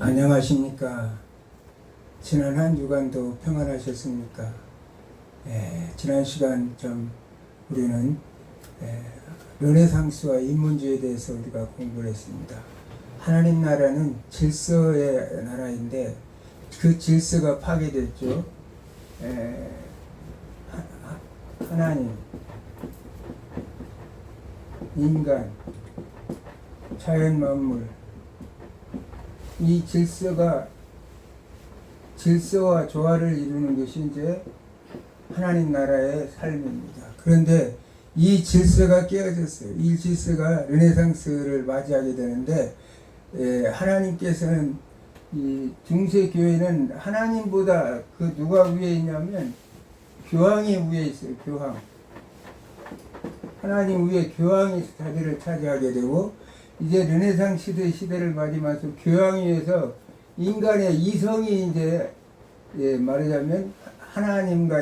안녕하십니까. 지난 한 주간도 평안하셨습니까? 지난 시간 좀 우리는 르네상스와 인문주의에 대해서 우리가 공부를 했습니다. 하나님 나라는 질서의 나라인데 그 질서가 파괴됐죠. 하나님, 인간, 자연 만물, 이 질서와 조화를 이루는 것이 이제 하나님 나라의 삶입니다. 그런데 이 질서가 깨어졌어요. 이 질서가 르네상스를 맞이하게 되는데, 하나님께서는 이 중세 교회는 하나님보다 그 누가 위에 있냐면 교황이 위에 있어요. 교황. 하나님 위에 교황이 자리를 차지하게 되고, 이제 르네상스 시대를 맞이하면서 교황에 의해서 인간의 이성이 이제 말하자면 하나님과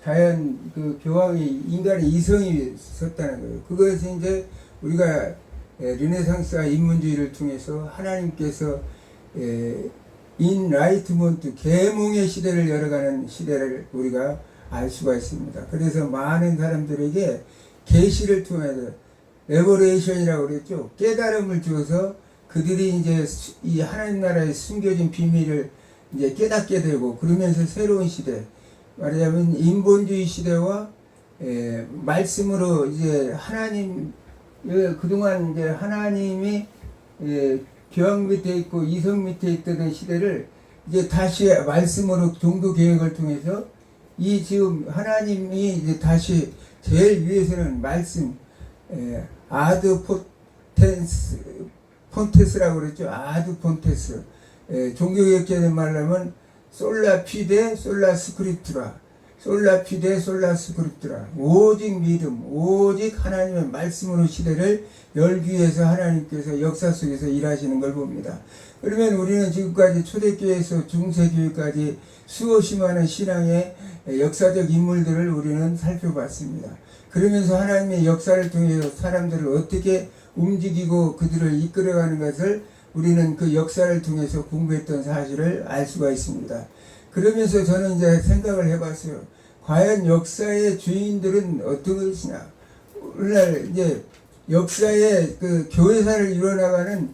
자연 그 교황이 인간의 이성이 섰다는 거예요. 그것이 이제 우리가 르네상스와 인문주의를 통해서 하나님께서 인라이트먼트 계몽의 시대를 열어가는 시대를 우리가 알 수가 있습니다. 그래서 많은 사람들에게 계시를 통해서 레버레이션이라고 그랬죠. 깨달음을 주어서 그들이 이제 이 하나님 나라의 숨겨진 비밀을 이제 깨닫게 되고, 그러면서 새로운 시대, 말하자면 인본주의 시대와 말씀으로 이제 하나님, 그동안 이제 하나님이 교황 밑에 있고 이성 밑에 있던 시대를 이제 다시 말씀으로 종교 개혁을 통해서 이 지금 하나님이 이제 다시 제일 위해서는 말씀, 아드 폰테스라고 그랬죠. 아드 폰테스. 종교개혁자의 말로 하면 솔라 피데 솔라 스크립투라. 솔라 피데 솔라 스크립투라. 오직 믿음, 오직 하나님의 말씀으로 시대를 열기 위해서 하나님께서 역사 속에서 일하시는 걸 봅니다. 그러면 우리는 지금까지 초대교회에서 중세교회까지 수없이 많은 신앙의 역사적 인물들을 우리는 살펴봤습니다. 그러면서 하나님의 역사를 통해서 사람들을 어떻게 움직이고 그들을 이끌어가는 것을 우리는 그 역사를 통해서 공부했던 사실을 알 수가 있습니다. 그러면서 저는 이제 생각을 해봤어요. 과연 역사의 주인들은 어떤 것이냐. 오늘날 이제 역사의 그 교회사를 이뤄나가는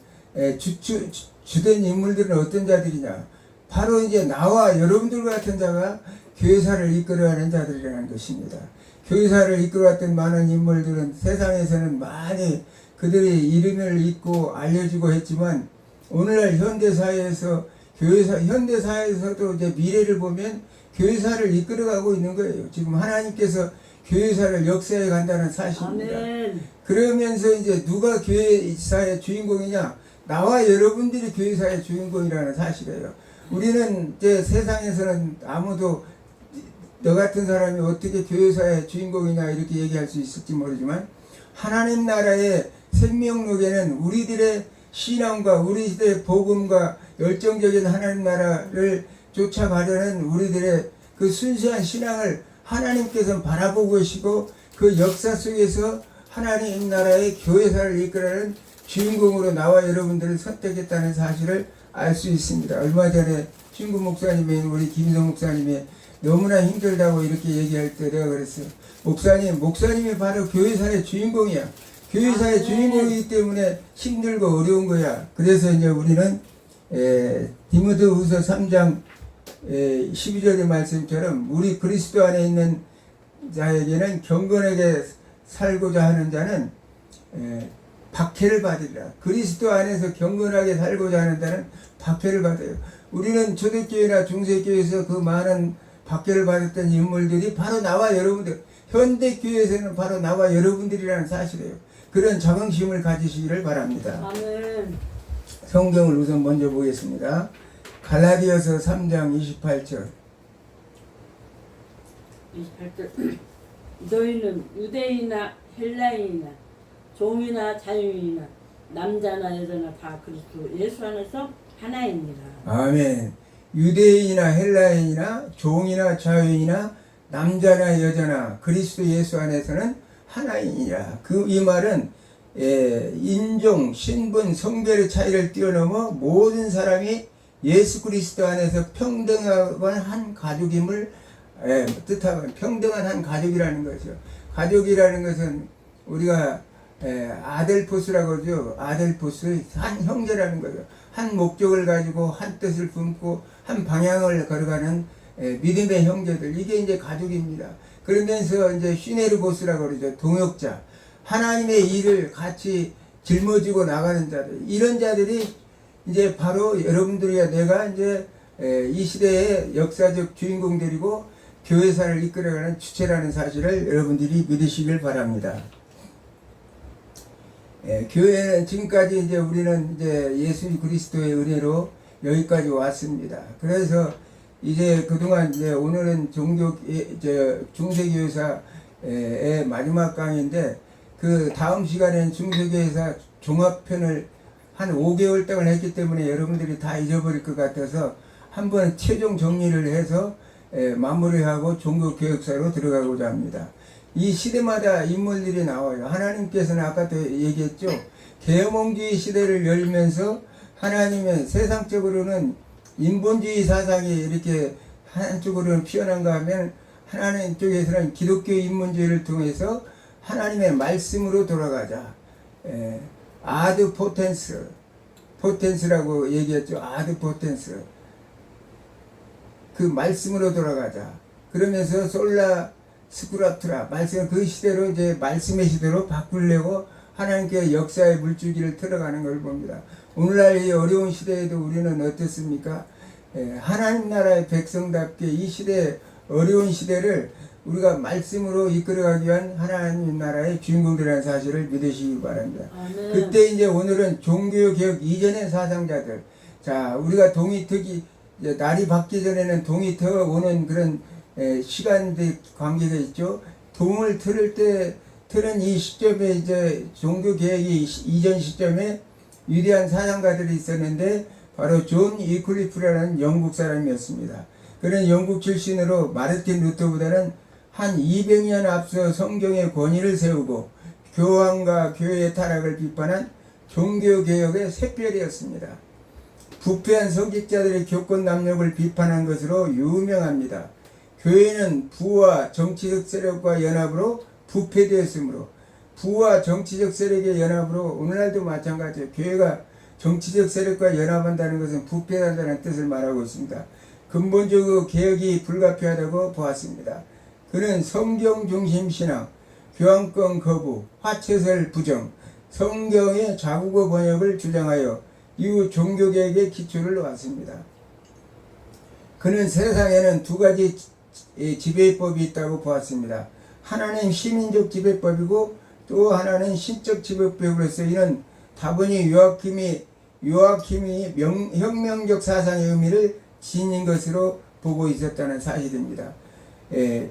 주된 인물들은 어떤 자들이냐. 바로 이제 나와 여러분들 같은 자가 교회사를 이끌어가는 자들이라는 것입니다. 교회사를 이끌어왔던 많은 인물들은 세상에서는 많이 그들의 이름을 잊고 알려지고 했지만, 오늘날 현대사회에서 현대사회에서도 이제 미래를 보면 교회사를 이끌어가고 있는 거예요. 지금 하나님께서 교회사를 역사해 간다는 사실입니다. 아멘. 그러면서 이제 누가 교회사의 주인공이냐? 나와 여러분들이 교회사의 주인공이라는 사실이에요. 우리는 이제 세상에서는 아무도 너 같은 사람이 어떻게 교회사의 주인공이냐 이렇게 얘기할 수 있을지 모르지만, 하나님 나라의 생명록에는 우리들의 신앙과 우리 시대의 복음과 열정적인 하나님 나라를 쫓아가려는 우리들의 그 순수한 신앙을 하나님께서 바라보고 계시고, 그 역사 속에서 하나님 나라의 교회사를 이끌어가는 주인공으로 나와 여러분들을 선택했다는 사실을 알 수 있습니다. 얼마 전에 친구 목사님이 우리 김성 목사님이 너무나 힘들다고 이렇게 얘기할 때 내가 그랬어요. 목사님이 바로 교회사의 주인공이야. 교회사의 주인공이기 때문에 힘들고 어려운 거야. 그래서 이제 우리는 디모데후서 3장 12절의 말씀처럼 우리 그리스도 안에 있는 자에게는 경건하게 살고자 하는 자는 박해를 받으리라. 그리스도 안에서 경건하게 살고자 하는 자는 박해를 받아요. 우리는 초대교회나 중세교회에서 그 많은 박해를 받았던 인물들이 바로 나와 여러분들, 현대교회에서는 바로 나와 여러분들이라는 사실이에요. 그런 자긍심을 가지시기를 바랍니다. 아멘. 성경을 우선 먼저 보겠습니다. 갈라디아서 3장 28절. 너희는 유대인이나 헬라인이나 종이나 자유인이나 남자나 여자나 다 그리스도 예수 안에서 하나입니다. 아멘. 유대인이나 헬라인이나 종이나 자유인이나 남자나 여자나 그리스도 예수 안에서는 하나이니라. 이 말은 인종, 신분, 성별의 차이를 뛰어넘어 모든 사람이 예수 그리스도 안에서 평등한 한 가족임을 뜻하고 평등한 한 가족이라는 거죠. 가족이라는 것은 우리가 아델포스라고 하죠. 아델포스, 한 형제라는 거죠. 한 목적을 가지고 한 뜻을 품고 한 방향을 걸어가는 믿음의 형제들, 이게 이제 가족입니다. 그러면서 이제 시네르고스라고 그러죠. 동역자, 하나님의 일을 같이 짊어지고 나가는 자들, 이런 자들이 이제 바로 여러분들이야 내가 이제 이 시대의 역사적 주인공들이고 교회사를 이끌어가는 주체라는 사실을 여러분들이 믿으시길 바랍니다. 교회는 지금까지 이제 우리는 이제 예수 그리스도의 은혜로 여기까지 왔습니다. 그래서 이제 그동안 이제 오늘은 중세교회사의 마지막 강의인데, 그 다음 시간에는 중세교회사 종합편을 한 5개월 동안 했기 때문에 여러분들이 다 잊어버릴 것 같아서 한번 최종 정리를 해서 마무리하고 종교개혁사로 들어가고자 합니다. 이 시대마다 인물들이 나와요. 하나님께서는 아까도 얘기했죠. 계몽주의 시대를 열면서 하나님의 세상적으로는 인본주의 사상이 이렇게 한쪽으로는 피어난가 하면, 하나님 쪽에서는 기독교 인본주의를 통해서 하나님의 말씀으로 돌아가자. 아드 포텐스라고 얘기했죠. 아드 포텐스. 그 말씀으로 돌아가자. 그러면서 솔라 스크라트라, 말씀, 그 시대로 이제 말씀의 시대로 바꾸려고 하나님께 역사의 물줄기를 틀어가는 걸 봅니다. 오늘날 이 어려운 시대에도 우리는 어떻습니까? 하나님 나라의 백성답게 이 시대, 어려운 시대를 우리가 말씀으로 이끌어가기 위한 하나님 나라의 주인공들이라는 사실을 믿으시기 바랍니다. 아멘. 그때 이제 오늘은 종교개혁 이전의 사상자들, 자, 우리가 동이특이 날이 바뀌기 전에는 동이 터 오는 그런 시간대 관계가 있죠. 동을 틀은 이 시점에 이제 종교개혁이 이전 시점에 위대한 사상가들이 있었는데, 바로 존 위클리프라는 영국 사람이었습니다. 그는 영국 출신으로 마르틴 루터보다는 한 200년 앞서 성경의 권위를 세우고 교황과 교회의 타락을 비판한 종교개혁의 샛별이었습니다. 부패한 성직자들의 교권 남용을 비판한 것으로 유명합니다. 교회는 부와 정치적 세력과 연합으로 부패되었으므로, 부와 정치적 세력의 연합으로, 오늘날도 마찬가지예요. 교회가 정치적 세력과 연합한다는 것은 부패한다는 뜻을 말하고 있습니다. 근본적으로 개혁이 불가피하다고 보았습니다. 그는 성경 중심 신앙, 교황권 거부, 화채설 부정, 성경의 자국어 번역을 주장하여 이후 종교개혁의 기초를 놓았습니다. 그는 세상에는 두 가지 지배법이 있다고 보았습니다. 하나는 시민적 지배법이고 또 하나는 신적 지배법으로서 이는 다분히 요아킴이 혁명적 사상의 의미를 지닌 것으로 보고 있었다는 사실입니다.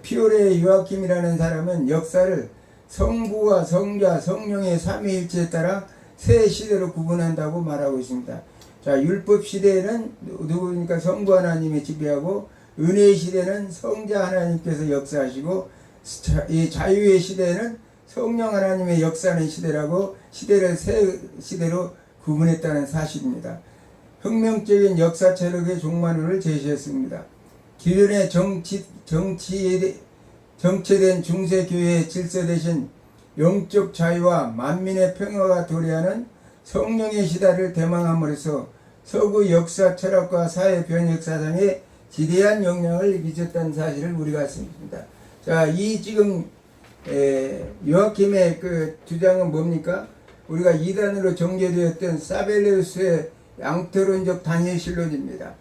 피오레 요아킴이라는 사람은 역사를 성부와 성자, 성령의 삼위일체에 따라 세 시대로 구분한다고 말하고 있습니다. 자, 율법 시대에는 누구니까 성부 하나님이 지배하고, 은혜의 시대는 성자 하나님께서 역사하시고, 이 자유의 시대에는 성령 하나님의 역사하는 시대라고 시대를 세 시대로 구분했다는 사실입니다. 혁명적인 역사 체력의 종말론을 제시했습니다. 기존의 정체된 중세교회의 질서 대신 영적 자유와 만민의 평화가 도래하는 성령의 시대를 대망함으로써 서구 역사 철학과 사회 변혁 사상에 지대한 영향을 미쳤다는 사실을 우리가 알습니다. 자, 이 지금 요아킴의 그 주장은 뭡니까? 우리가 이단으로 정제되었던 사벨레우스의 양태론적 단일신론입니다.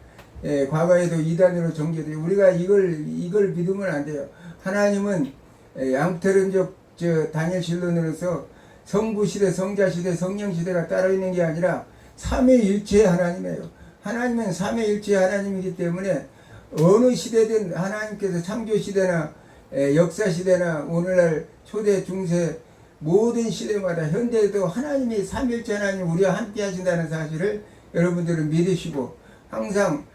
과거에도 이단으로 정제되어 우리가 이걸 믿으면 안 돼요. 하나님은 양태론적 단일신론으로서 성부시대, 성자시대, 성령시대가 따로 있는 게 아니라 삼위일체의 하나님이에요. 하나님은 삼위일체의 하나님이기 때문에 어느 시대든 하나님께서 창조시대나 역사시대나 오늘날 초대, 중세 모든 시대마다 현대에도 하나님이 삼위일체 하나님 우리와 함께 하신다는 사실을 여러분들은 믿으시고, 항상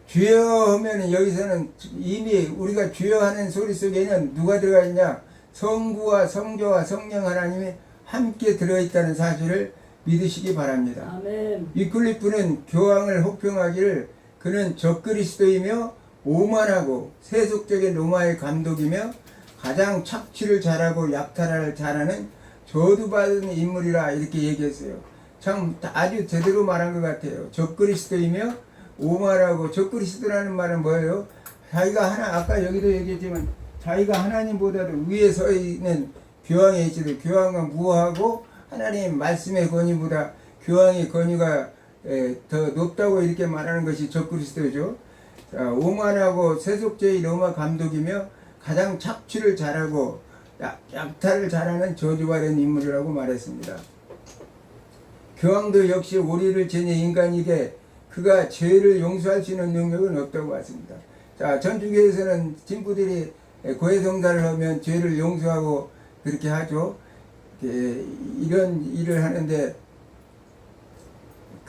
주여 하면 여기서는 이미 우리가 주여 하는 소리 속에는 누가 들어가 있냐? 성부와 성자와 성령 하나님이 함께 들어있다는 사실을 믿으시기 바랍니다. 아멘. 위클리프는 교황을 혹평하기를 그는 적그리스도이며 오만하고 세속적인 로마의 감독이며 가장 착취를 잘하고 약탈을 잘하는 저주받은 인물이라 이렇게 얘기했어요. 참 아주 제대로 말한 것 같아요. 적그리스도이며 오만하고, 적그리스도라는 말은 뭐예요? 자기가 아까 여기도 얘기했지만 자기가 하나님보다도 위에 서 있는 교황에 있어도 교황은 무엇하고 하나님 말씀의 권위보다 교황의 권위가 더 높다고 이렇게 말하는 것이 적그리스도죠. 자, 오만하고 세속주의 로마 감독이며 가장 착취를 잘하고 약탈을 잘하는 저주받은 인물이라고 말했습니다. 교황도 역시 오리를 지닌 인간에게 그가 죄를 용서할 수 있는 능력은 없다고 봤습니다. 자, 전주교에서는 신부들이 고해성사를 하면 죄를 용서하고 그렇게 하죠. 이런 일을 하는데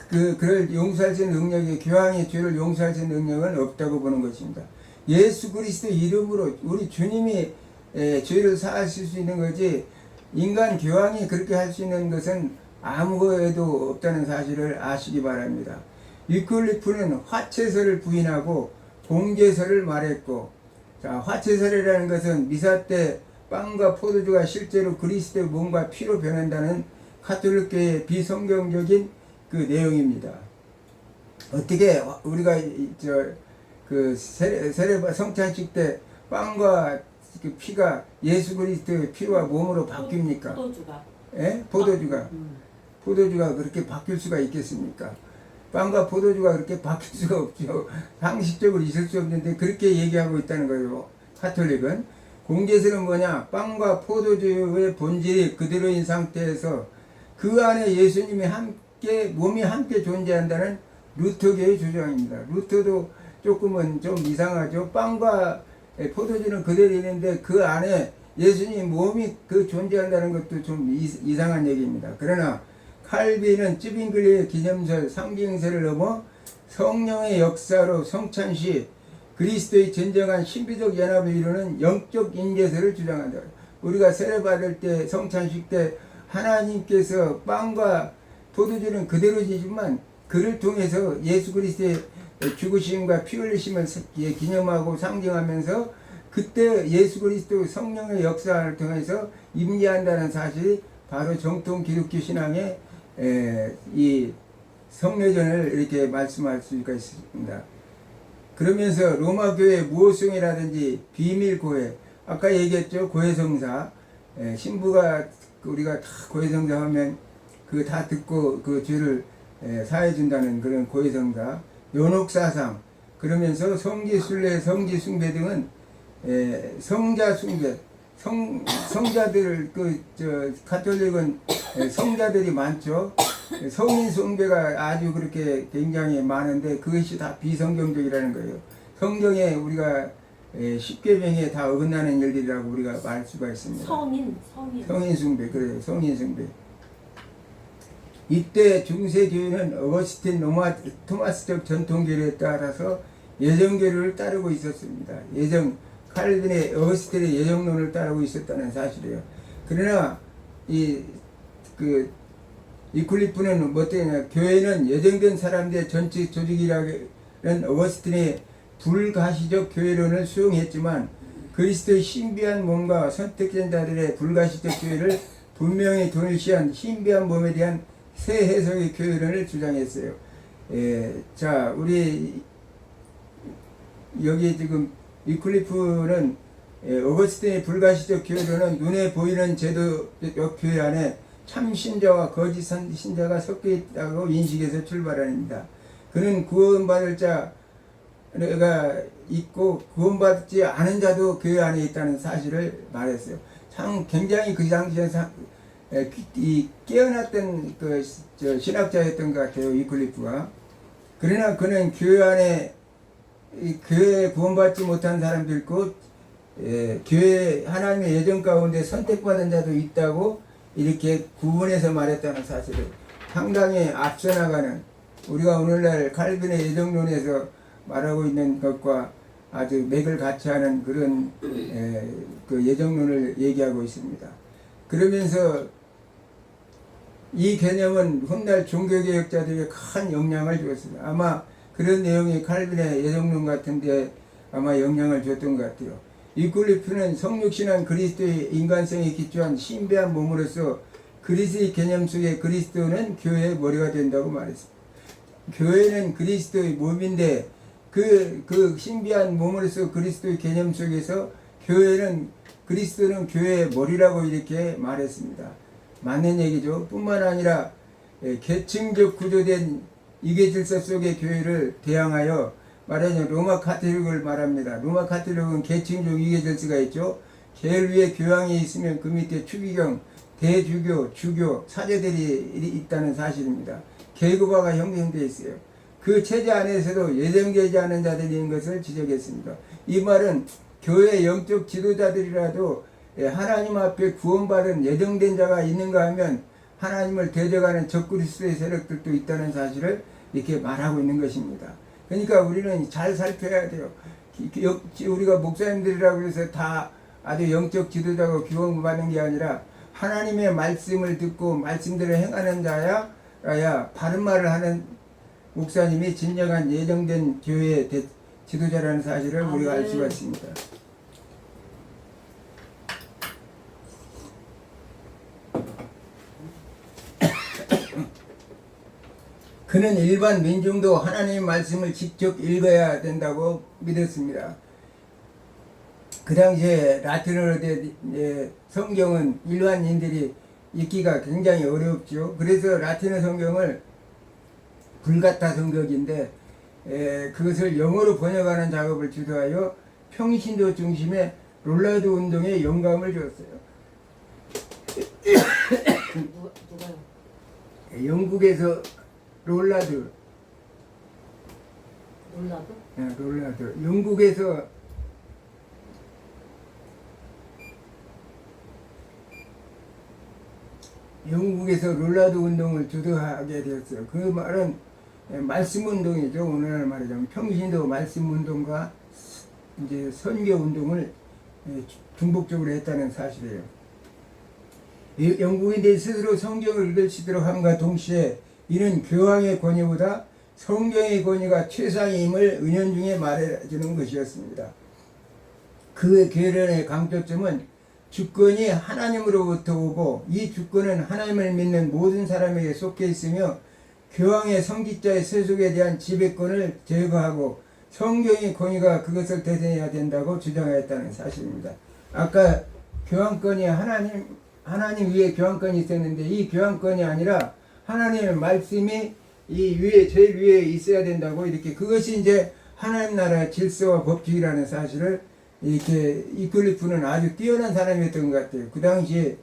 그를 용서할 수 있는 능력이, 교황이 죄를 용서할 수 있는 능력은 없다고 보는 것입니다. 예수 그리스도 이름으로 우리 주님이 죄를 사하실 수 있는 거지, 인간 교황이 그렇게 할 수 있는 것은 아무것도 없다는 사실을 아시기 바랍니다. 위클리프는 화채설을 부인하고 공개설을 말했고, 자, 화채설이라는 것은 미사 때 빵과 포도주가 실제로 그리스도의 몸과 피로 변한다는 가톨릭교의 비성경적인 그 내용입니다. 어떻게 우리가 세례 성찬식 때 빵과 그 피가 예수 그리스도의 피와 몸으로 바뀝니까? 포도주가. 예? 포도주가. 포도주가 그렇게 바뀔 수가 있겠습니까? 빵과 포도주가 그렇게 바뀔 수가 없죠. 상식적으로 있을 수 없는데 그렇게 얘기하고 있다는 거예요. 가톨릭은. 공개설은 뭐냐? 빵과 포도주의 본질이 그대로인 상태에서 그 안에 예수님이 함께, 몸이 함께 존재한다는 루터교의 주장입니다. 루터도 조금은 좀 이상하죠. 빵과 포도주는 그대로 있는데 그 안에 예수님 몸이 그 존재한다는 것도 좀 이상한 얘기입니다. 그러나 칼빈은 쯔빙글리의 기념설, 상징설을 넘어 성령의 역사로 성찬시 그리스도의 진정한 신비적 연합을 이루는 영적 인계설을 주장한다. 우리가 세례받을 때, 성찬식 때 하나님께서 빵과 포도주는 그대로지만 그를 통해서 예수 그리스도의 죽으심과 피 흘리심을 기념하고 상징하면서 그때 예수 그리스도 성령의 역사를 통해서 임재한다는 사실이 바로 정통 기독교 신앙의 이 성례전을 이렇게 말씀할 수가 있습니다. 그러면서 로마 교회 무호성이라든지 비밀 고해, 아까 얘기했죠. 고해성사, 신부가 우리가 다 고해성사 하면 그 다 듣고 그 죄를 사해 준다는 그런 고해성사, 연옥사상, 그러면서 성지순례, 성지숭배 등은 성자숭배, 성자들 가톨릭은 성자들이 많죠. 성인 숭배가 아주 그렇게 굉장히 많은데 그것이 다 비성경적이라는 거예요. 성경에 우리가 십계명에 다 어긋나는 일들이라고 우리가 말 수가 있습니다. 성인 숭배, 그래요. 성인 숭배. 이때 중세교회는 어거스틴 토마스적 전통교리에 따라서 예정교리를 따르고 있었습니다. 칼빈의 어거스틴의 예정론을 따르고 있었다는 사실이에요. 그러나 위클리프는 뭐 때냐, 교회는 예정된 사람들의 전체 조직이라는 어거스틴의 불가시적 교회론을 수용했지만 그리스도의 신비한 몸과 선택된 자들의 불가시적 교회를 분명히 동일시한 신비한 몸에 대한 새 해석의 교회론을 주장했어요. 자, 우리 여기 지금 위클리프는 어거스틴의 불가시적 교회론은 눈에 보이는 제도적 교회 안에 참 신자와 거짓 신자가 섞여 있다고 인식해서 출발합니다. 그는 구원받을 자가 있고 구원받지 않은 자도 교회 안에 있다는 사실을 말했어요. 참 굉장히 그 당시에 깨어났던 신학자였던 것 같아요. 위클리프가. 그러나 그는 교회 안에 교회에 구원받지 못한 사람도 있고 교회 하나님의 예정 가운데 선택받은 자도 있다고 이렇게 구분해서 말했다는 사실을 상당히 앞서 나가는, 우리가 오늘날 칼빈의 예정론에서 말하고 있는 것과 아주 맥을 같이 하는 그런 그 예정론을 얘기하고 있습니다. 그러면서 이 개념은 훗날 종교개혁자들에게 큰 영향을 주었습니다. 아마 그런 내용이 칼빈의 예정론 같은데 아마 영향을 줬던 것 같아요. 이클리프는 성육신한 그리스도의 인간성에 기초한 신비한 몸으로서 그리스도의 개념 속에 그리스도는 교회의 머리가 된다고 말했습니다. 교회는 그리스도의 몸인데 그 신비한 몸으로서 그리스도의 개념 속에서 그리스도는 교회의 머리라고 이렇게 말했습니다. 맞는 얘기죠. 뿐만 아니라 계층적 구조된 이계 질서 속의 교회를 대항하여 말하자면 로마 카톨릭을 말합니다. 로마 카톨릭은 계층적 이계 질서가 있죠. 제일 위에 교황이 있으면 그 밑에 추기경, 대주교, 주교, 사제들이 있다는 사실입니다. 계급화가 형성되어 있어요. 그 체제 안에서도 예정되지 않은 자들이 있는 것을 지적했습니다. 이 말은 교회 영적 지도자들이라도 하나님 앞에 구원받은 예정된 자가 있는가 하면 하나님을 대적하는 적그리스도의 세력들도 있다는 사실을 이렇게 말하고 있는 것입니다. 그러니까 우리는 잘 살펴야 돼요. 우리가 목사님들이라고 해서 다 아주 영적 지도자고 구원받는 게 아니라 하나님의 말씀을 듣고 말씀대로 행하는 자야 바른 말을 하는 목사님이 진정한 예정된 교회의 지도자라는 사실을 우리가 알 수가 있습니다. 그는 일반 민중도 하나님의 말씀을 직접 읽어야 된다고 믿었습니다. 그 당시에 라틴어로 된 성경은 일반인들이 읽기가 굉장히 어렵죠. 그래서 라틴어 성경을 불가타 성경인데 그것을 영어로 번역하는 작업을 주도하여 평신도 중심의 롤라드 운동에 영감을 줬어요. 누가요? 영국에서 롤라드. 롤라드. 영국에서 롤라드 운동을 주도하게 되었어요. 그 말은 말씀 운동이죠. 오늘날 말하자면 평신도 말씀 운동과 이제 선교 운동을 중복적으로 했다는 사실이에요. 영국인들이 스스로 성경을 읽을 수 있도록 함과 동시에 이는 교황의 권위보다 성경의 권위가 최상임을 은연중에 말해주는 것이었습니다. 그 계련의 강조점은 주권이 하나님으로부터 오고 이 주권은 하나님을 믿는 모든 사람에게 속해 있으며 교황의 성직자의 세속에 대한 지배권을 제거하고 성경의 권위가 그것을 대신해야 된다고 주장하였다는 사실입니다. 아까 교황권이 하나님 위에 교황권이 있었는데 이 교황권이 아니라 하나님의 말씀이 이 위에 제일 위에 있어야 된다고 이렇게 그것이 이제 하나님 나라의 질서와 법칙이라는 사실을 이렇게 이클리프는 아주 뛰어난 사람이었던 것 같아요. 그 당시에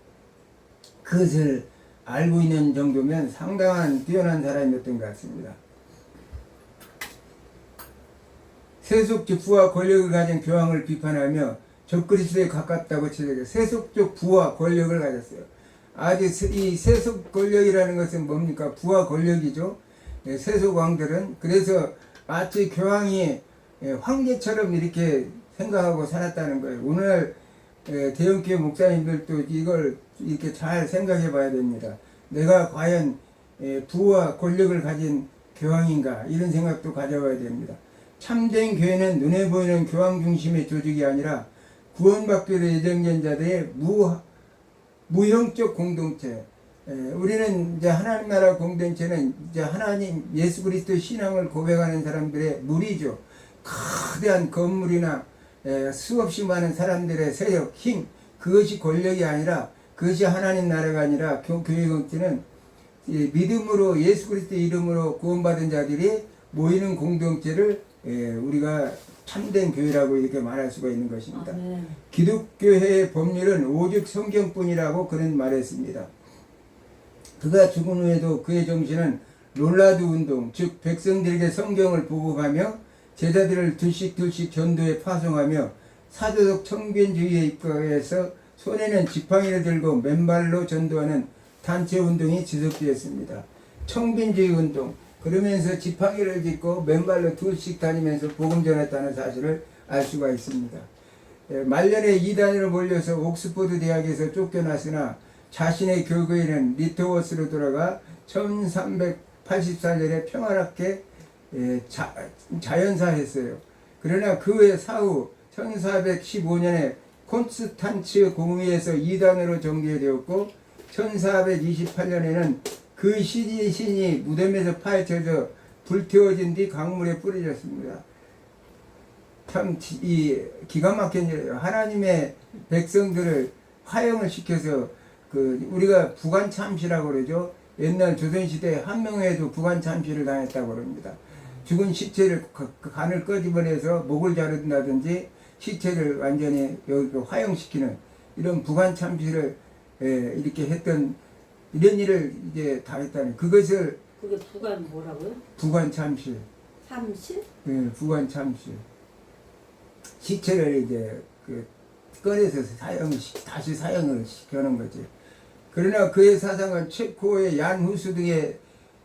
그것을 알고 있는 정도면 상당한 뛰어난 사람이었던 것 같습니다. 세속적 부와 권력을 가진 교황을 비판하며 적그리스도에 가깝다고 지적해 세속적 부와 권력을 가졌어요. 아주 이 세속 권력이라는 것은 뭡니까? 부와 권력이죠. 세속 왕들은 그래서 마치 교황이 황제처럼 이렇게 생각하고 살았다는 거예요. 오늘 대형교회 목사님들도 이걸 이렇게 잘 생각해 봐야 됩니다. 내가 과연 부와 권력을 가진 교황인가 이런 생각도 가져봐야 됩니다. 참된 교회는 눈에 보이는 교황 중심의 조직이 아니라 구원받기로 예정된 자들의 무형적 공동체. 우리는 이제 하나님 나라 공동체는 이제 하나님 예수 그리스도 신앙을 고백하는 사람들의 무리죠. 거대한 건물이나 수없이 많은 사람들의 세력, 힘, 그것이 권력이 아니라 그것이 하나님 나라가 아니라 교회 공동체는 믿음으로 예수 그리스도의 이름으로 구원받은 자들이 모이는 공동체를 우리가 참된 교회라고 이렇게 말할 수가 있는 것입니다. 기독교회의 법률은 오직 성경뿐이라고 그는 말했습니다. 그가 죽은 후에도 그의 정신은 롤라드 운동, 즉 백성들에게 성경을 보고가며 제자들을 둘씩 전도에 파송하며 사도적 청변주의에 입각해서 손에는 지팡이를 들고 맨발로 전도하는 단체 운동이 지속되었습니다. 청빈주의 운동, 그러면서 지팡이를 짚고 맨발로 둘씩 다니면서 복음 전했다는 사실을 알 수가 있습니다. 말년에 이단으로 몰려서 옥스퍼드 대학에서 쫓겨났으나 자신의 교구에는 리토워스로 돌아가 1384년에 평화롭게 자연사했어요. 그러나 그 외 사후 1415년에 콘스탄츠 공의에서 이단으로 정계되었고 1428년에는 그 신이 무덤에서 파헤쳐져 불태워진 뒤 강물에 뿌려졌습니다. 참 기가 막힌 일이에요. 하나님의 백성들을 화형을 시켜서 우리가 부관참시라고 그러죠. 옛날 조선시대 한명회도 부관참시를 당했다고 그럽니다. 죽은 시체를 간을 끄집어내서 목을 자른다든지 시체를 완전히 여기 화형시키는 이런 부관참시를 이렇게 했던 이런 일을 이제 당했다는 그것을 그게 부관 뭐라고요? 부관참시. 참시? 네, 부관참시. 시체를 이제 꺼내서 다시 사형을 시켜놓은 거지. 그러나 그의 사상은 체코의 얀 후스 등의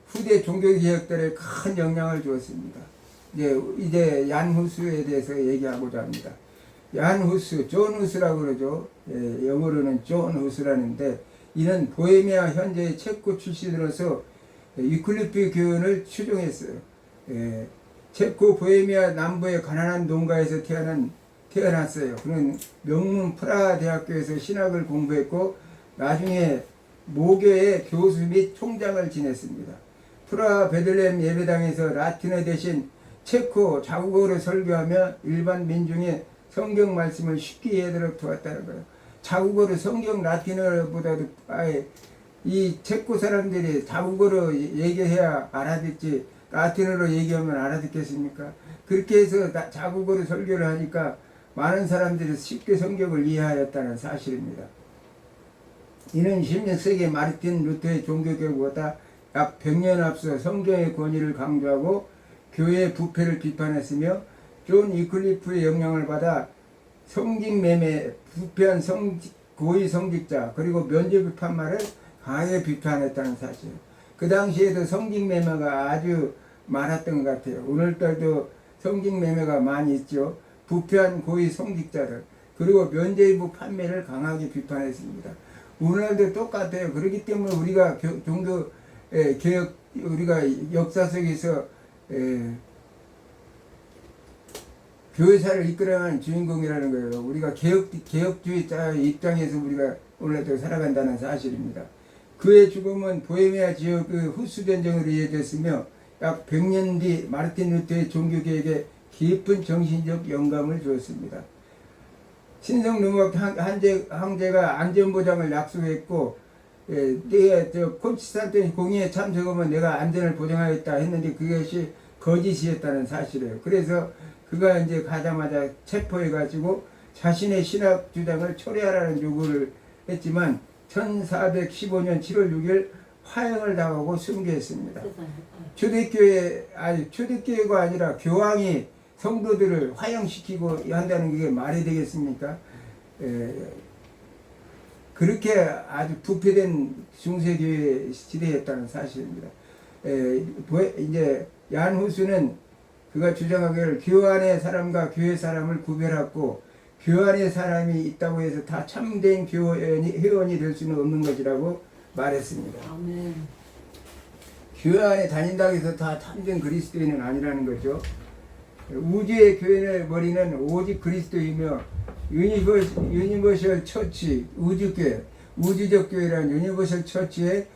후대 종교개혁들에 큰 영향을 주었습니다. 이제 얀 후스에 대해서 얘기하고자 합니다. 얀 후스, 존 후스라고 그러죠. 영어로는 존 후스라는데 이는 보헤미아 현재의 체코 출신으로서 유클리프 교훈을 추종했어요. 체코 보헤미아 남부의 가난한 농가에서 태어났어요. 그는 명문 프라하 대학교에서 신학을 공부했고 나중에 모교의 교수 및 총장을 지냈습니다. 프라하 베들레헴 예배당에서 라틴어 대신 체코 자국어로 설교하며 일반 민중의 성경 말씀을 쉽게 이해하도록 도왔다는 거예요. 자국어로 성경 라틴어보다도 이 체코 사람들이 자국어로 얘기해야 알아듣지 라틴어로 얘기하면 알아듣겠습니까? 그렇게 해서 자국어로 설교를 하니까 많은 사람들이 쉽게 성경을 이해하였다는 사실입니다. 이는 16세기 마르틴 루터의 종교개혁보다 약 100년 앞서 성경의 권위를 강조하고 교회의 부패를 비판했으며 존 위클리프의 영향을 받아 성직매매, 부패한 고위 성직자 그리고 면죄 비판말을 강하게 비판했다는 사실. 그 당시에도 성직매매가 아주 많았던 것 같아요. 오늘날도 성직매매가 많이 있죠. 부패한 고위 성직자들 그리고 면죄부 판매를 강하게 비판했습니다. 오늘날도 똑같아요. 그렇기 때문에 우리가 종교 개혁 우리가 역사 속에서 교회사를 이끌어가는 주인공이라는 거예요. 우리가 개혁주의자 입장에서 우리가 오늘날도 살아간다는 사실입니다. 그의 죽음은 보헤미아 지역의 후수전쟁으로 이어졌으며 약 100년 뒤 마르틴 루터의 종교개혁에 깊은 정신적 영감을 주었습니다. 신성루목 황제가 안전보장을 약속했고 내가 콘스탄틴 공의에 참석하면 내가 안전을 보장하겠다 했는데 그것이 거짓이었다는 사실이에요. 그래서 그가 이제 가자마자 체포해가지고 자신의 신학 주장을 철회하라는 요구를 했지만 1415년 7월 6일 화형을 당하고 순교했습니다. 초대교회가 아니라 교황이 성도들을 화형시키고 한다는 게 말이 되겠습니까? 그렇게 아주 부패된 중세교회 시대였다는 사실입니다. 이제 얀 후스는 그가 주장하기를 교환의 사람과 교회 사람을 구별하고 교환의 사람이 있다고 해서 다 참된 회원이 될 수는 없는 것이라고 말했습니다. 아멘. 교회 안에 다닌다고 해서 다 참된 그리스도인은 아니라는 거죠. 우주의 교회의 머리는 오직 그리스도이며 유니버셜 처치, 우주교회, 우주적 교회란 유니버셜 처치의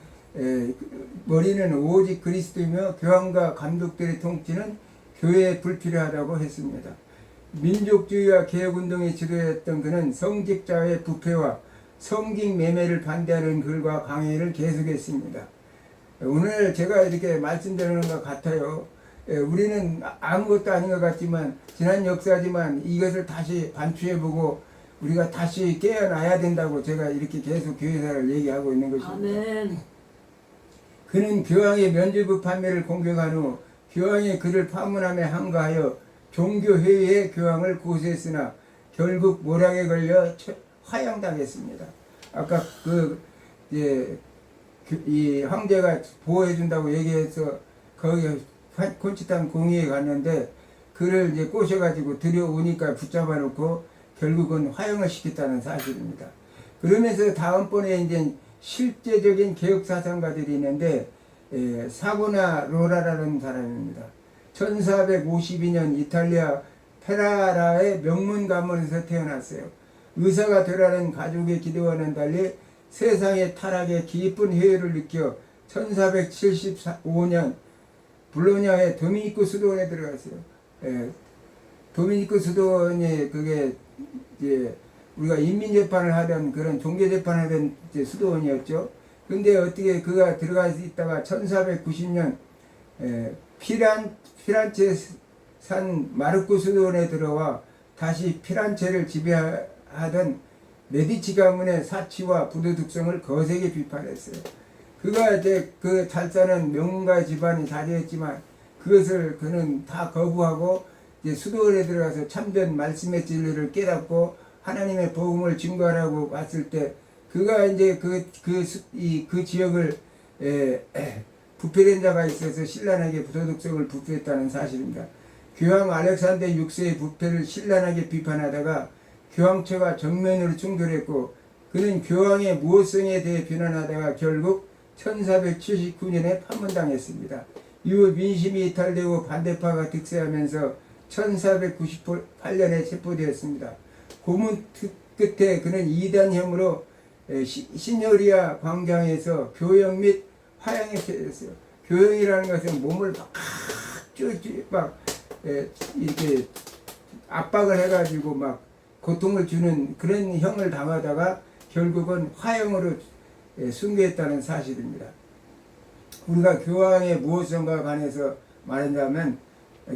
머리는 오직 그리스도이며 교황과 감독들의 통치는 교회에 불필요하다고 했습니다. 민족주의와 개혁운동에 지도했던 그는 성직자의 부패와 성직 매매를 반대하는 글과 강의를 계속했습니다. 오늘 제가 이렇게 말씀드리는 것 같아요. 우리는 아무것도 아닌 것 같지만 지난 역사지만 이것을 다시 반추해보고 우리가 다시 깨어나야 된다고 제가 이렇게 계속 교회사를 얘기하고 있는 것입니다. 아멘. 그는 교황의 면죄부 판매를 공격한 후 교황의 그를 파문함에 함가하여 종교회의의 교황을 고소했으나 결국 모략에 걸려 화형당했습니다. 아까 이 황제가 보호해준다고 얘기해서 거기 콘스탄 공의에 갔는데 그를 이제 꼬셔가지고 들여오니까 붙잡아 놓고 결국은 화형을 시켰다는 사실입니다. 그러면서 다음번에 이제 실제적인 개혁 사상가들이 있는데 사고나 로라라는 사람입니다. 1452년 이탈리아 페라라의 명문 가문에서 태어났어요. 의사가 되라는 가족의 기대와는 달리 세상의 타락에 깊은 회의를 느껴 1475년 볼로냐의 도미니코 수도원에 들어갔어요. 도미니코 수도원이 그게 이제 우리가 인민재판을 하던 그런 종교재판을 하던 이제 수도원이었죠. 근데 어떻게 그가 들어가 있다가 1490년 피란체 산 마르코 수도원에 들어와 다시 피란체를 지배하던 메디치 가문의 사치와 부도덕성을 거세게 비판했어요. 그가 이제 그 잘 사는 명문가 집안이 자제했지만 그것을 그는 다 거부하고 이제 수도원에 들어가서 참된 말씀의 진리를 깨닫고 하나님의 복음을 증거하라고 왔을 때 그가 이제 그 지역을 부패된 자가 있어서 신랄하게 부도덕성을 부패했다는 사실입니다. 교황 알렉산더 6세의 부패를 신랄하게 비판하다가 교황처가 정면으로 충돌했고 그는 교황의 무호성에 대해 비난하다가 결국 1479년에 파문당했습니다. 이후 민심이 이탈되고 반대파가 득세하면서 1498년에 체포되었습니다. 고문 끝에 그는 이단 혐의로 시녀리아 광장에서 교형 및 화형에 처해졌어요. 교형이라는 것은 몸을 막 이렇게 압박을 해가지고 막 고통을 주는 그런 형을 당하다가 결국은 화형으로 순교했다는 사실입니다. 우리가 교황의 무엇인가 관해서 말한다면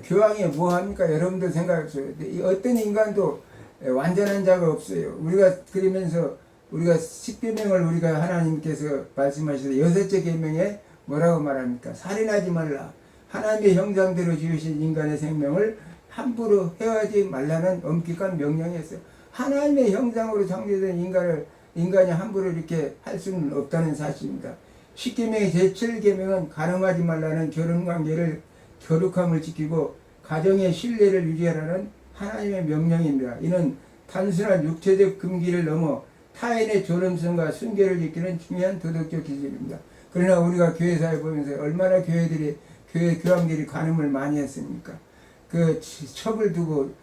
교황이 뭐합니까? 여러분들 생각하세요. 어떤 인간도 완전한 자가 없어요. 우리가 그러면서 우리가 10계명을 우리가 하나님께서 말씀하셔서 여섯째 계명에 뭐라고 말합니까? 살인하지 말라. 하나님의 형상대로 지으신 인간의 생명을 함부로 해하지 말라는 엄격한 명령이었어요. 하나님의 형상으로 창조된 인간이 함부로 이렇게 할 수는 없다는 사실입니다. 10계명의 제7계명은 가늠하지 말라는 결혼관계를 거룩함을 지키고 가정의 신뢰를 유지하라는 하나님의 명령입니다. 이는 단순한 육체적 금기를 넘어 타인의 존엄성과 순결을 지키는 중요한 도덕적 기준입니다. 그러나 우리가 교회사에 보면서 얼마나 교황들이 간음을 많이 했습니까? 그 첩을 두고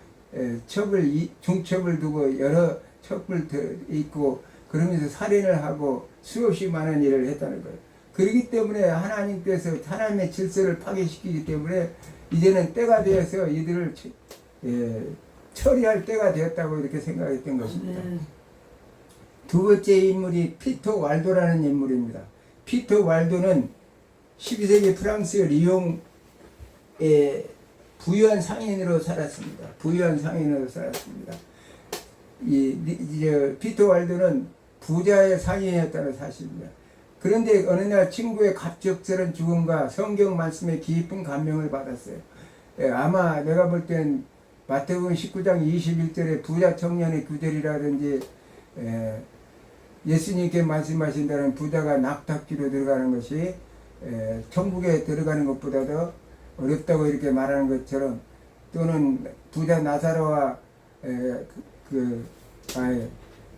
중첩을 두고 여러 첩을 있고 그러면서 살인을 하고 수없이 많은 일을 했다는 거예요. 그렇기 때문에 하나님께서 하나님의 질서를 파괴시키기 때문에 이제는 때가 되어서 이들을 처리할 때가 되었다고 이렇게 생각했던 것입니다. 두 번째 인물이 피터 왈도라는 인물입니다. 피터 왈도는 12세기 프랑스 리옹의 부유한 상인으로 살았습니다. 피터 왈도는 부자의 상인이었다는 사실입니다. 그런데 어느 날 친구의 갑작스런 죽음과 성경 말씀에 깊은 감명을 받았어요. 아마 내가 볼 땐 마태복음 19장 21절에 부자 청년의 구절이라든지 예수님께 말씀하신다는 부자가 낙탁지로 들어가는 것이 천국에 들어가는 것보다도 어렵다고 이렇게 말하는 것처럼 또는 부자 나사로와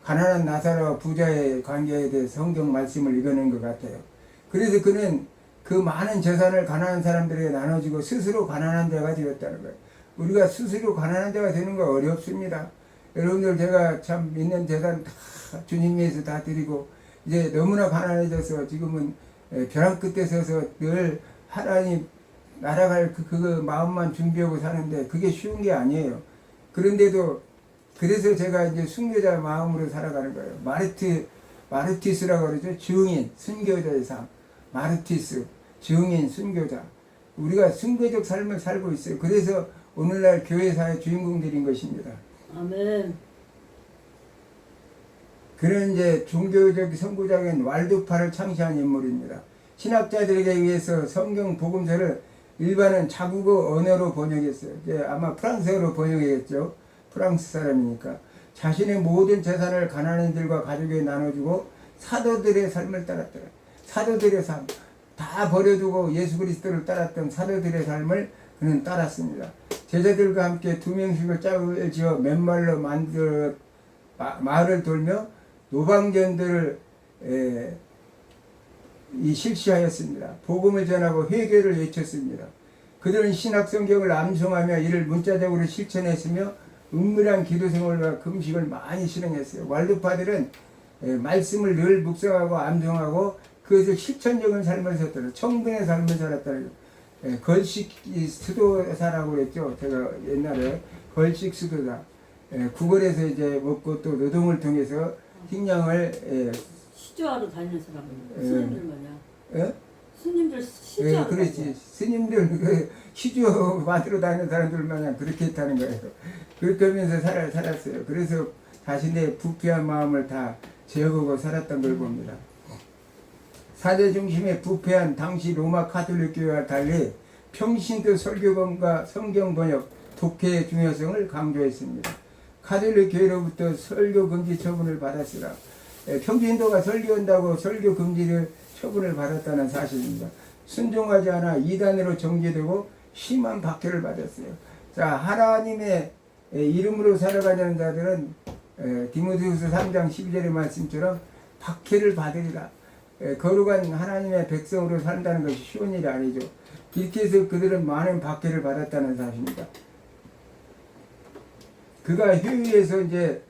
가난한 나사로와 부자의 관계에 대해서 성경 말씀을 읽어낸 것 같아요. 그래서 그는 그 많은 재산을 가난한 사람들에게 나눠주고 스스로 가난한 자가 되었다는 거예요. 우리가 스스로 가난한 자가 되는 거 어렵습니다. 여러분들 제가 참 있는 재산 다 주님 위해서 다 드리고 이제 너무나 가난해져서 지금은 벼랑 끝에 서서 늘 하나님 날아갈 그 마음만 준비하고 사는데 그게 쉬운 게 아니에요. 그런데도 그래서 제가 이제 순교자 마음으로 살아가는 거예요. 마르티스라고 그러죠. 증인, 순교자의 삶. 마르티스, 증인, 순교자. 우리가 순교적 삶을 살고 있어요. 그래서 오늘날 교회사의 주인공들인 것입니다. 아멘. 그는 이제 종교적 선구자인 왈도파를 창시한 인물입니다. 신학자들에게 의해서 성경 복음서를 일반은 자국어 언어로 번역했어요. 이제 아마 프랑스어로 번역했죠. 프랑스 사람이니까. 자신의 모든 재산을 가난한들과 가족에게 나눠주고 사도들의 삶을 따랐더라. 사도들의 삶. 다 버려두고 예수 그리스도를 따랐던 사도들의 삶을 그는 따랐습니다. 제자들과 함께 2명씩을 짝을 지어 맨발로 만들어 마을을 돌며 노방전들을 실시하였습니다. 복음을 전하고 회개를 외쳤습니다. 그들은 신학 성경을 암송하며 이를 문자적으로 실천했으며 은밀한 기도 생활과 금식을 많이 실행했어요. 왈도파들은 말씀을 늘 묵상하고 암송하고 그것을 실천적인 삶을 살았다. 청분의 삶을 살았다. 걸식 수도사라고 그랬죠. 제가 옛날에 걸식 수도사. 구걸에서 이제 먹고 또 노동을 통해서 식량을 시주하러 다니는 사람은 스님들 뭐냐? 예? 스님들 시주하러 그렇지. 다녀요. 스님들 그 시주 만들어 다니는 사람들 마냥 그렇게 했다는 거예요. 그렇게 하면서 살았어요. 그래서 자신의 부패한 마음을 다 제어하고 살았던 걸 봅니다. 사대 중심의 부패한 당시 로마 가톨릭 교회와 달리 평신도 설교본과 성경 번역, 독해의 중요성을 강조했습니다. 가톨릭 교회로부터 설교 금지 처분을 받았으나 평신도가 설교한다고 설교 금지를 처분을 받았다는 사실입니다. 순종하지 않아 이단으로 정죄되고 심한 박해를 받았어요. 자, 하나님의 이름으로 살아가려는 자들은 디모데후서 3장 12절의 말씀처럼 박해를 받으리라. 거룩한 하나님의 백성으로 산다는 것이 쉬운 일이 아니죠. 이렇게 해서 그들은 많은 박해를 받았다는 사실입니다. 그가 회의에서 이제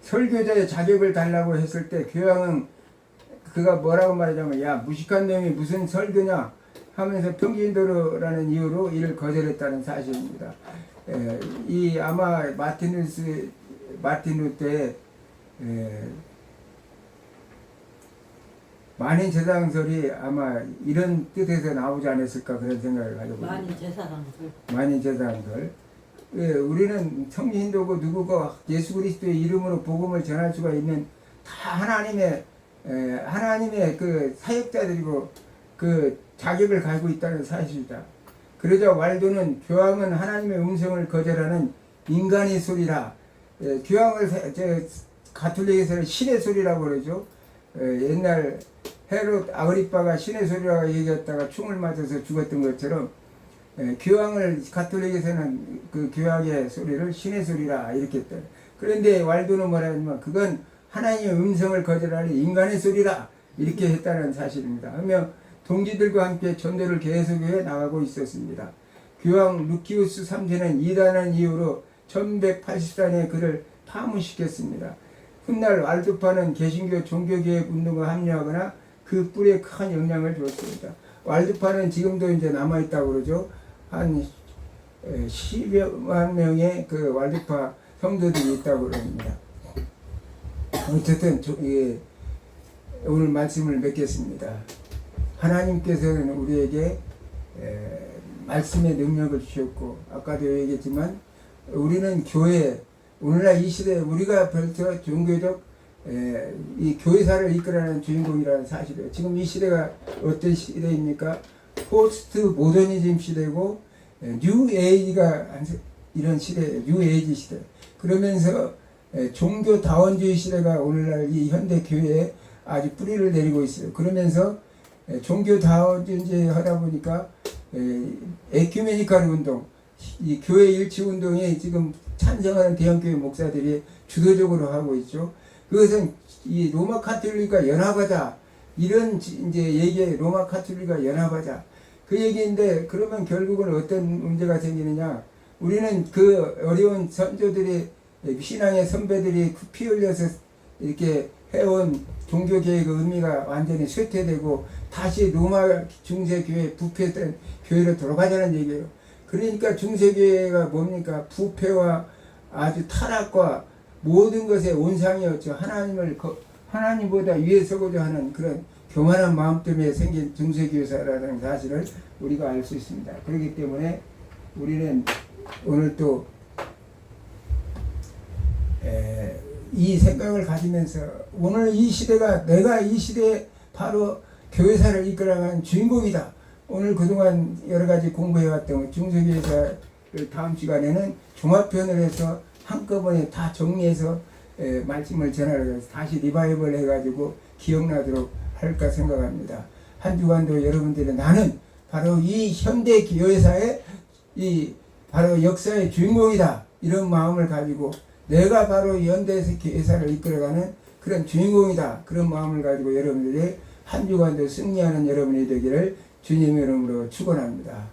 설교자의 자격을 달라고 했을 때 교황은 그가 뭐라고 말하자면 야 무식한 놈이 무슨 설교냐 하면서 평신도라는 이유로 이를 거절했다는 사실입니다. 이 아마 마틴 루터의 만인제사장설이 아마 이런 뜻에서 나오지 않았을까 그런 생각을 가져봅니다. 만인제사장설. 우리는 성신도고 누구고 예수 그리스도의 이름으로 복음을 전할 수가 있는 다 하나님의 그 사역자들이고 그 자격을 가지고 있다는 사실이다. 그러자 왈도는 교황은 하나님의 음성을 거절하는 인간의 소리라. 교황을 가톨릭에서는 신의 소리라고 그러죠. 옛날 헤롯 아그리빠가 신의 소리라고 얘기했다가 총을 맞아서 죽었던 것처럼 교황을 가톨릭에서는 그 교황의 소리를 신의 소리라 이렇게 했다. 그런데 왈도는 뭐라 하냐면 그건 하나님의 음성을 거절하는 인간의 소리라 이렇게 했다는 사실입니다. 하며 동지들과 함께 전도를 계속해 나가고 있었습니다. 교황 루키우스 3세는 이단한 이유로 1184년에 그를 파문시켰습니다. 훗날 왈도파는 개신교 종교개혁 운동에 합류하거나 그 뿔에 큰 영향을 줬습니다. 왈도파는 지금도 이제 남아있다고 그러죠. 한 10여만 명의 그 왈도파 성도들이 있다고 그럽니다. 어쨌든 오늘 말씀을 맺겠습니다. 하나님께서는 우리에게 말씀의 능력을 주셨고 아까도 얘기했지만 우리는 교회 오늘날 이 시대에 우리가 벌써 종교적 이 교회사를 이끌어가는 주인공이라는 사실이에요. 지금 이 시대가 어떤 시대입니까? 포스트 모더니즘 시대고 뉴 에이지가 이런 시대예요. 뉴 에이지 시대. 그러면서 종교 다원주의 시대가 오늘날 이 현대 교회에 아주 뿌리를 내리고 있어요. 그러면서 종교 다원주의 하다 보니까 에큐메니컬 운동, 이 교회 일치 운동에 지금 찬성하는 대형교회 목사들이 주도적으로 하고 있죠. 그것은 이 로마 가톨릭과 연합하자 이런 이제 얘기에 로마 가톨릭과 연합하자 그 얘기인데 그러면 결국은 어떤 문제가 생기느냐? 우리는 그 어려운 선조들이 신앙의 선배들이 피 흘려서 이렇게 해온 종교개혁의 의미가 완전히 쇠퇴되고 다시 로마 중세교회 부패된 교회로 돌아가자는 얘기예요. 그러니까 중세교회가 뭡니까? 부패와 아주 타락과 모든 것의 온상이었죠. 하나님보다 위에 서고자 하는 그런 교만한 마음 때문에 생긴 중세교회사라는 사실을 우리가 알 수 있습니다. 그렇기 때문에 우리는 오늘 또 이 생각을 가지면서 오늘 이 시대가 내가 이 시대에 바로 교회사를 이끌어가는 주인공이다. 오늘 그동안 여러 가지 공부해왔던 중세교회사를 다음 시간에는 종합편을 해서 한꺼번에 다 정리해서 말씀을 전하려고 해서 다시 리바이벌 해가지고 기억나도록 할까 생각합니다. 한 주간도 여러분들이 나는 바로 이 현대 교회사의 이 바로 역사의 주인공이다. 이런 마음을 가지고 내가 바로 현대 교회사를 이끌어가는 그런 주인공이다. 그런 마음을 가지고 여러분들이 한 주간도 승리하는 여러분이 되기를 주님의 이름으로 축원합니다.